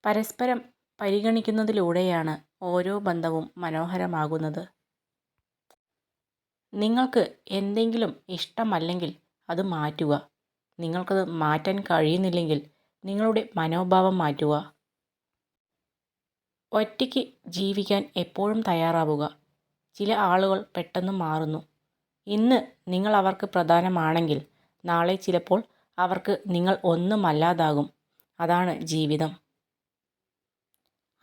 പരസ്പരം പരിഗണിക്കുന്നതിലൂടെയാണ് ഓരോ ബന്ധവും മനോഹരമാകുന്നത്. നിങ്ങൾക്ക് എന്തെങ്കിലും ഇഷ്ടമല്ലെങ്കിൽ അത് മാറ്റുക. നിങ്ങൾക്കത് മാറ്റാൻ കഴിയുന്നില്ലെങ്കിൽ നിങ്ങളുടെ മനോഭാവം മാറ്റുക. ഒറ്റയ്ക്ക് ജീവിക്കാൻ എപ്പോഴും തയ്യാറാവുക. ചില ആളുകൾ പെട്ടെന്ന് മാറുന്നു. ഇന്ന് നിങ്ങൾ അവർക്ക് പ്രധാനമാണെങ്കിൽ നാളെ ചിലപ്പോൾ അവർക്ക് നിങ്ങൾ ഒന്നുമല്ലാതാകും. അതാണ് ജീവിതം.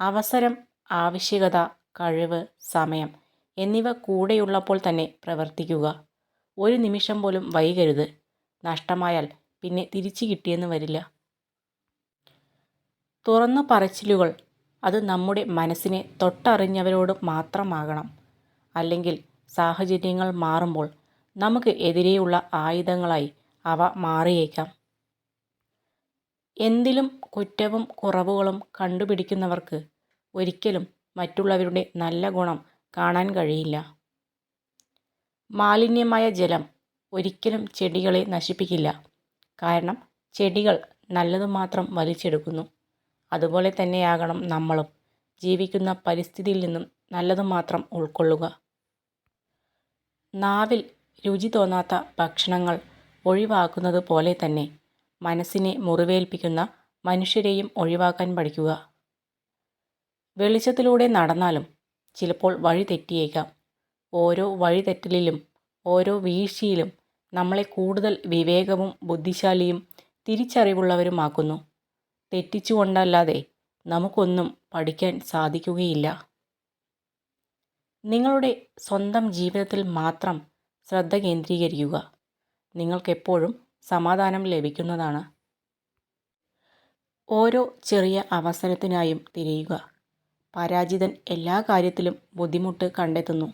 അവസരം, ആവശ്യകത, കഴിവ്, സമയം എന്നിവ കൂടെയുള്ളപ്പോൾ തന്നെ പ്രവർത്തിക്കുക. ഒരു നിമിഷം പോലും വൈകരുത്. നഷ്ടമായാൽ പിന്നെ തിരിച്ചു കിട്ടിയെന്ന് വരില്ല. തുറന്നു പറച്ചിലുകൾ അത് നമ്മുടെ മനസ്സിനെ തൊട്ടറിഞ്ഞവരോട് മാത്രമാകണം. അല്ലെങ്കിൽ സാഹചര്യങ്ങൾ മാറുമ്പോൾ നമുക്ക് എതിരെയുള്ള ആയുധങ്ങളായി അവ മാറിയേക്കാം. എന്തിലും കുറ്റവും കുറവുകളും കണ്ടുപിടിക്കുന്നവർക്ക് ഒരിക്കലും മറ്റുള്ളവരുടെ നല്ല ഗുണം കാണാൻ കഴിയില്ല. മാലിന്യമായ ജലം ഒരിക്കലും ചെടികളെ നശിപ്പിക്കില്ല. കാരണം ചെടികൾ നല്ലത് മാത്രം വലിച്ചെടുക്കുന്നു. അതുപോലെ തന്നെയാകണം നമ്മളും ജീവിക്കുന്ന പരിസ്ഥിതിയിൽ നിന്നും നല്ലത് മാത്രം ഉൾക്കൊള്ളുക. നാവിൽ രുചി തോന്നാത്ത ഭക്ഷണങ്ങൾ ഒഴിവാക്കുന്നത് പോലെ തന്നെ മനസ്സിനെ മുറിവേൽപ്പിക്കുന്ന മനുഷ്യരെയും ഒഴിവാക്കാൻ പഠിക്കുക. വെളിച്ചത്തിലൂടെ നടന്നാലും ചിലപ്പോൾ വഴി തെറ്റിയേക്കാം. ഓരോ വഴിതെറ്റലിലും ഓരോ വീഴ്ചയിലും നമ്മളെ കൂടുതൽ വിവേകവും ബുദ്ധിശാലിയും തിരിച്ചറിവുള്ളവരുമാക്കുന്നു. തെറ്റിച്ചുകൊണ്ടല്ലാതെ നമുക്കൊന്നും പഠിക്കാൻ സാധിക്കുകയില്ല. നിങ്ങളുടെ സ്വന്തം ജീവിതത്തിൽ മാത്രം ശ്രദ്ധ കേന്ദ്രീകരിക്കുക. നിങ്ങൾക്കെപ്പോഴും സമാധാനം ലഭിക്കുന്നതാണ്. ഓരോ ചെറിയ അവസരത്തിനായും തിരയുക. പരാജിതൻ എല്ലാ കാര്യത്തിലും ബുദ്ധിമുട്ട് കണ്ടെത്തുന്നു.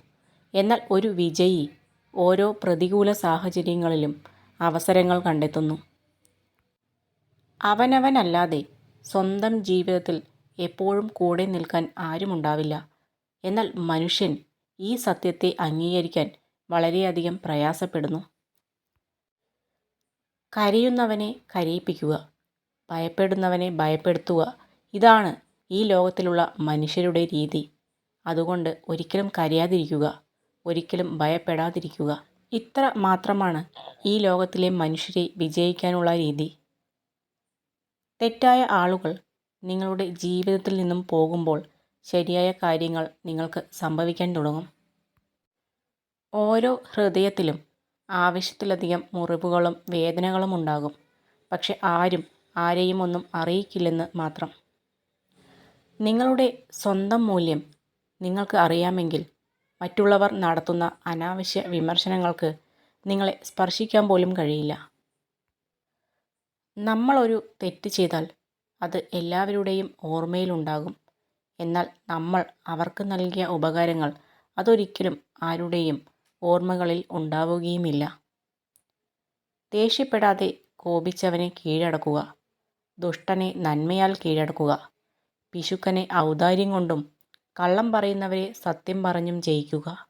എന്നാൽ ഒരു വിജയി ഓരോ പ്രതികൂല സാഹചര്യങ്ങളിലും അവസരങ്ങൾ കണ്ടെത്തുന്നു. അവനവനല്ലാതെ സ്വന്തം ജീവിതത്തിൽ എപ്പോഴും കൂടെ നിൽക്കാൻ ആരുമുണ്ടാവില്ല. എന്നാൽ മനുഷ്യൻ ഈ സത്യത്തെ അംഗീകരിക്കാൻ വളരെയധികം പ്രയാസപ്പെടുന്നു. കരയുന്നവനെ കരയിപ്പിക്കുക, ഭയപ്പെടുന്നവനെ ഭയപ്പെടുത്തുക. ഇതാണ് ഈ ലോകത്തിലുള്ള മനുഷ്യരുടെ രീതി. അതുകൊണ്ട് ഒരിക്കലും കരയാതിരിക്കുക, ഒരിക്കലും ഭയപ്പെടാതിരിക്കുക. ഇത്ര മാത്രമാണ് ഈ ലോകത്തിലെ മനുഷ്യരെ വിജയിക്കാനുള്ള രീതി. തെറ്റായ ആളുകൾ നിങ്ങളുടെ ജീവിതത്തിൽ നിന്നും പോകുമ്പോൾ ശരിയായ കാര്യങ്ങൾ നിങ്ങൾക്ക് സംഭവിക്കാൻ തുടങ്ങും. ഓരോ ഹൃദയത്തിലും ആവശ്യത്തിലധികം മുറിവുകളും വേദനകളും ഉണ്ടാകും. പക്ഷെ ആരും ആരെയും ഒന്നും അറിയിക്കില്ലെന്ന് മാത്രം. നിങ്ങളുടെ സ്വന്തം മൂല്യം നിങ്ങൾക്ക് അറിയാമെങ്കിൽ മറ്റുള്ളവർ നടത്തുന്ന അനാവശ്യ വിമർശനങ്ങൾക്ക് നിങ്ങളെ സ്പർശിക്കാൻ പോലും കഴിയില്ല. നമ്മളൊരു തെറ്റ് ചെയ്താൽ അത് എല്ലാവരുടെയും ഓർമ്മയിലുണ്ടാകും. എന്നാൽ നമ്മൾ അവർക്ക് നൽകിയ ഉപകാരങ്ങൾ അതൊരിക്കലും ആരുടെയും ഓർമ്മകളിൽ ഉണ്ടാവുകയുമില്ല. ദേഷ്യപ്പെടാതെ കോപിച്ചവനെ കീഴടക്കുക. ദുഷ്ടനെ നന്മയാൽ കീഴടക്കുക. പിശുക്കനെ ഔദാര്യം കൊണ്ടും കള്ളം പറയുന്നവരെ സത്യം പറഞ്ഞും ജയിക്കുക.